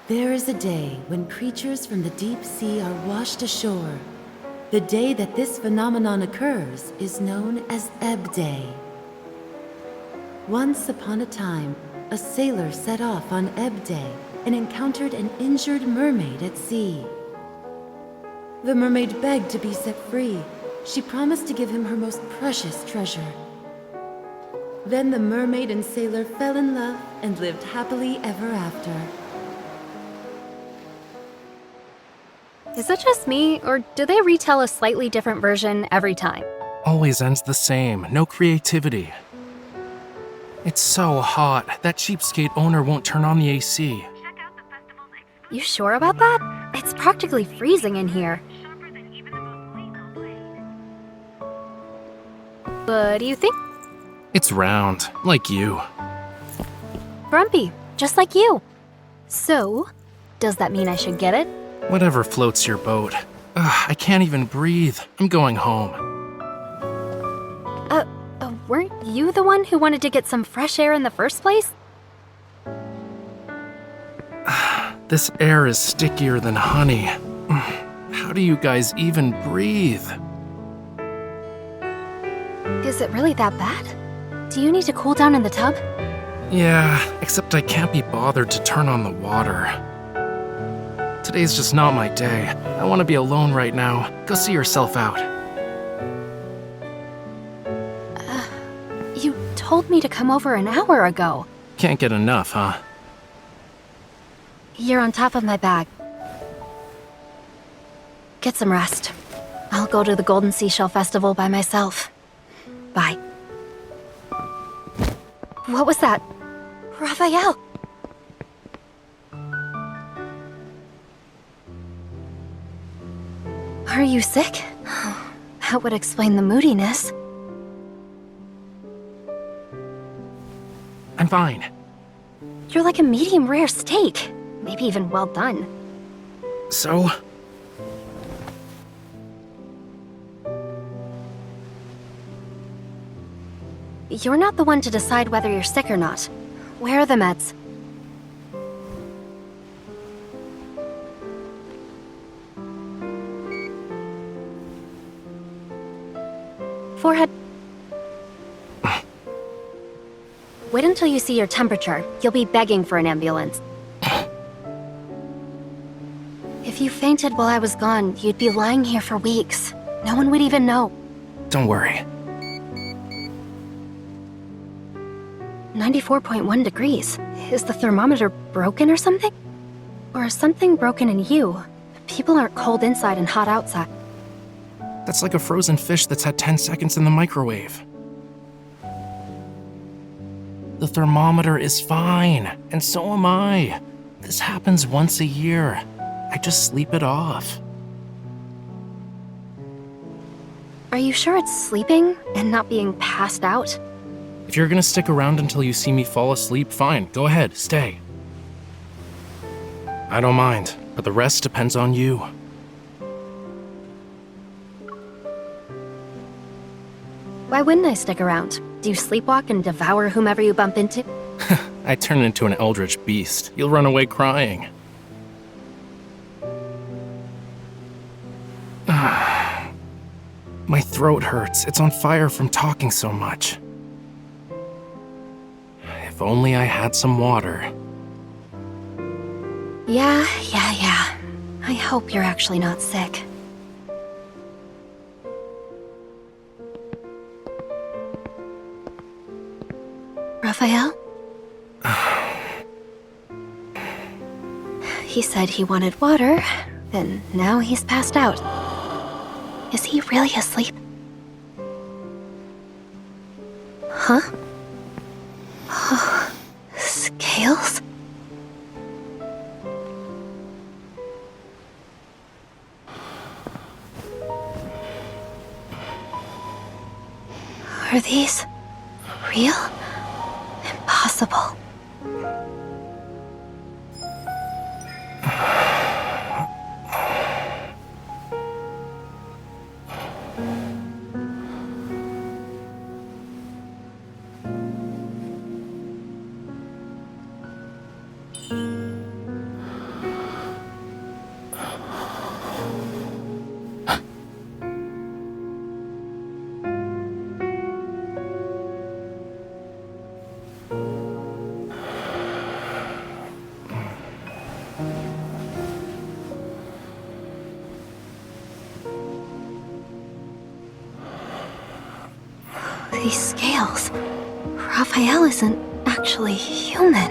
There is a day when creatures from the deep sea are washed ashore. The day that this phenomenon occurs is known as Ebb Day. Once upon a time, a sailor set off on Ebb Day and encountered an injured mermaid at sea. The mermaid begged to be set free. She promised to give him her most precious treasure. Then the mermaid and sailor fell in love and lived happily ever after. Is it just me, or do they retell a slightly different version every time? Always ends the same, no creativity. It's so hot, that cheapskate owner won't turn on the AC. You sure about that? It's practically freezing in here. What do you think? It's round, like you. Grumpy, just like you. So, does that mean I should get it? Whatever floats your boat. Ugh, I can't even breathe. I'm going home. Weren't you the one who wanted to get some fresh air in the first place? This air is stickier than honey. How do you guys even breathe? Is it really that bad? Do you need to cool down in the tub? Yeah, except I can't be bothered to turn on the water. Today's just not my day. I want to be alone right now. Go see yourself out. You told me to come over an hour ago. Can't get enough, huh? You're on top of my bag. Get some rest. I'll go to the Golden Seashell Festival by myself. Bye. What was that? Rafayel! Are you sick? That would explain the moodiness. I'm fine. You're like a medium rare steak. Maybe even well done. So? You're not the one to decide whether you're sick or not. Where are the meds? Forehead. Wait until you see your temperature. You'll be begging for an ambulance. If you fainted while I was gone, you'd be lying here for weeks. No one would even know. Don't worry. 94.1 degrees. Is the thermometer broken or something? Or is something broken in you? People aren't cold inside and hot outside. That's like a frozen fish that's had 10 seconds in the microwave. The thermometer is fine, and so am I. This happens once a year. I just sleep it off. Are you sure it's sleeping and not being passed out? If you're gonna stick around until you see me fall asleep, fine, go ahead, stay. I don't mind, but the rest depends on you. Why wouldn't I stick around? Do you sleepwalk and devour whomever you bump into? I turn into an eldritch beast. You'll run away crying. My throat hurts. It's on fire from talking so much. If only I had some water. Yeah. I hope you're actually not sick. Rafayel? He said he wanted water, and now he's passed out. Is he really asleep? Huh? Oh, scales? Are these real? Impossible. These scales. Raphael isn't actually human.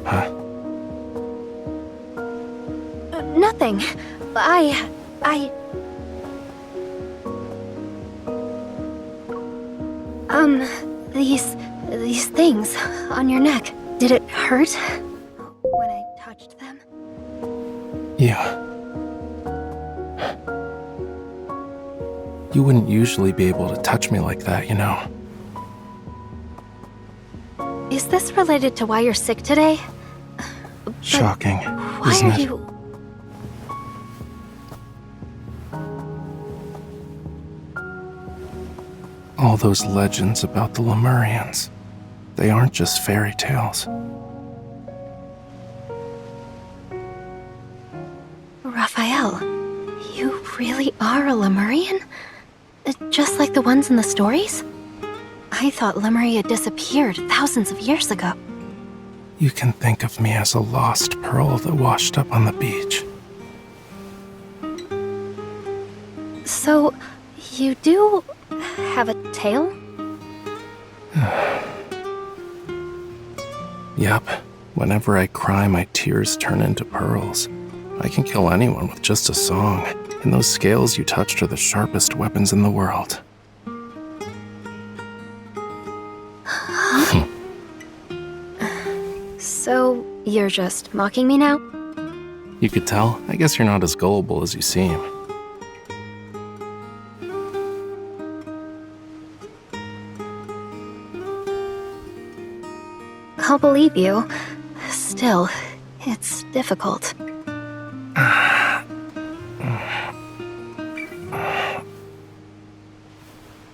Huh? Nothing. These things on your neck. Did it hurt when I touched them? Yeah. You wouldn't usually be able to touch me like that, you know. Is this related to why you're sick today? Shocking, Why isn't are it? you... All those legends about the Lemurians. They aren't just fairy tales. Raphael, you really are a Lemurian? Just like the ones in the stories? I thought Lemuria disappeared thousands of years ago. You can think of me as a lost pearl that washed up on the beach. So, you do have a tail? Yep. Whenever I cry, my tears turn into pearls. I can kill anyone with just a song, and those scales you touched are the sharpest weapons in the world. So, you're just mocking me now? You could tell. I guess you're not as gullible as you seem. I'll believe you. Still, it's difficult.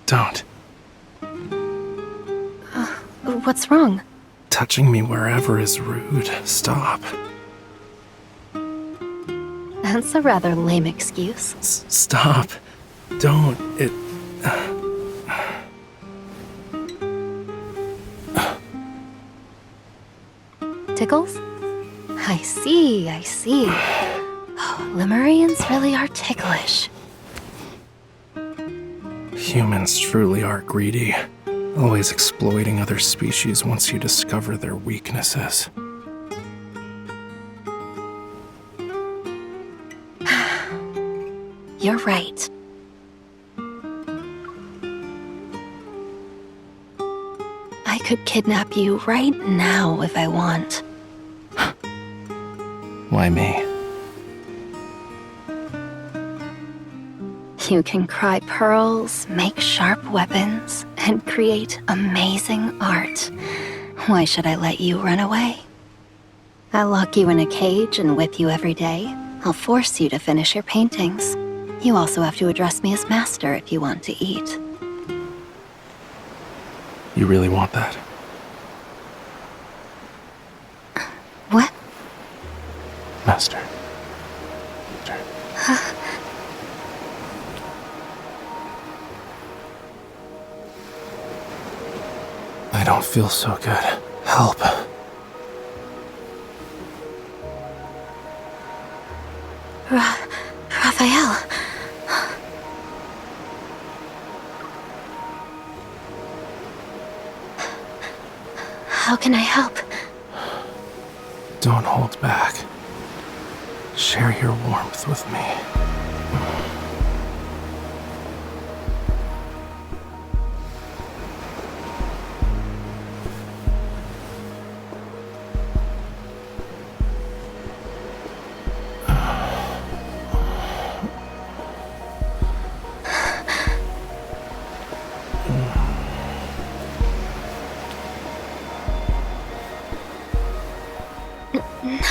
Don't. What's wrong? Touching me wherever is rude. Stop. That's a rather lame excuse. Stop. Don't. It... Tickles? I see. Oh, Lemurians really are ticklish. Humans truly are greedy. Always exploiting other species once you discover their weaknesses. You're right. I could kidnap you right now if I want. Why me? You can cry pearls, make sharp weapons, and create amazing art. Why should I let you run away? I'll lock you in a cage and whip you every day. I'll force you to finish your paintings. You also have to address me as master if you want to eat. You really want that? What? Master. I don't feel so good. Help. Raphael. How can I help? Don't hold back. Share your warmth with me.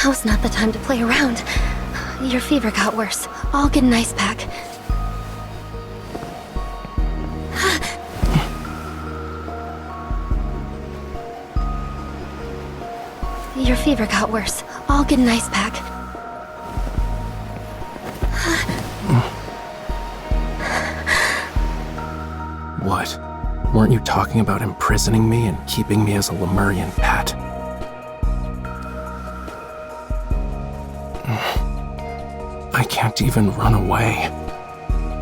Now's not the time to play around. Your fever got worse. I'll get an ice pack. Your fever got worse. I'll get an ice pack. What? Weren't you talking about imprisoning me and keeping me as a Lemurian pet? I can't even run away.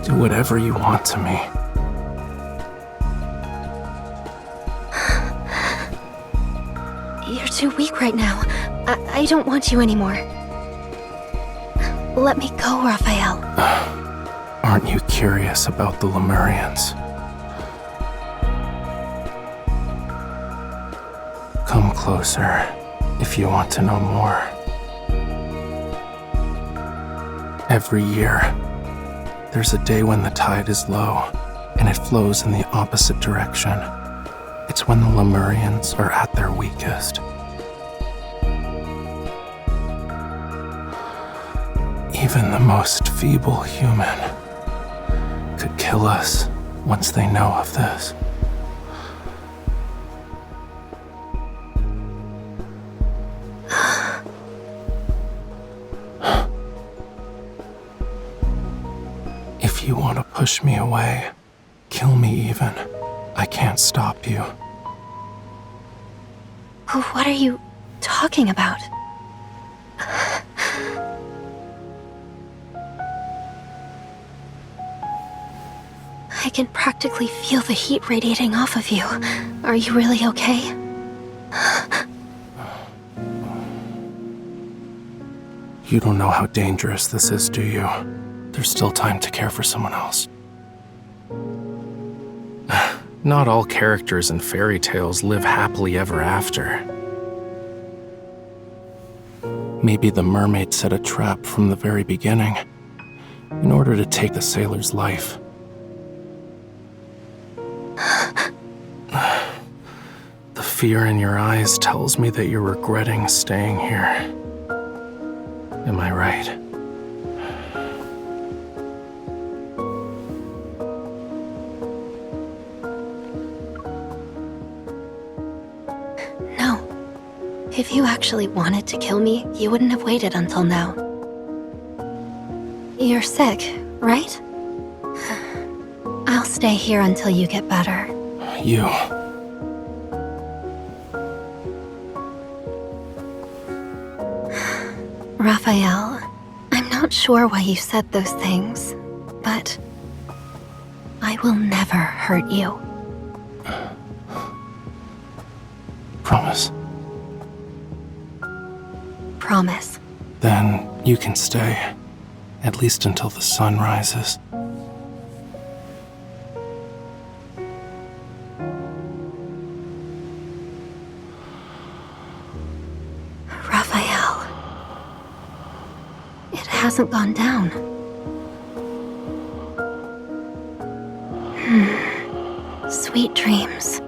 Do whatever you want to me. You're too weak right now. I don't want you anymore. Let me go, Raphael. Aren't you curious about the Lemurians? Come closer if you want to know more. Every year, there's a day when the tide is low and it flows in the opposite direction. It's when the Lemurians are at their weakest. Even the most feeble human could kill us once they know of this. If you want to push me away, kill me even. I can't stop you. What are you talking about? I can practically feel the heat radiating off of you. Are you really okay? You don't know how dangerous this is, do you? There's still time to care for someone else. Not all characters in fairy tales live happily ever after. Maybe the mermaid set a trap from the very beginning in order to take the sailor's life. The fear in your eyes tells me that you're regretting staying here. Am I right? No. If you actually wanted to kill me, you wouldn't have waited until now. You're sick, right? I'll stay here until you get better. You. Raphael, I'm not sure why you said those things, but I will never hurt you. Promise. Promise. Then you can stay, at least until the sun rises. Raphael. It hasn't gone down. Sweet dreams.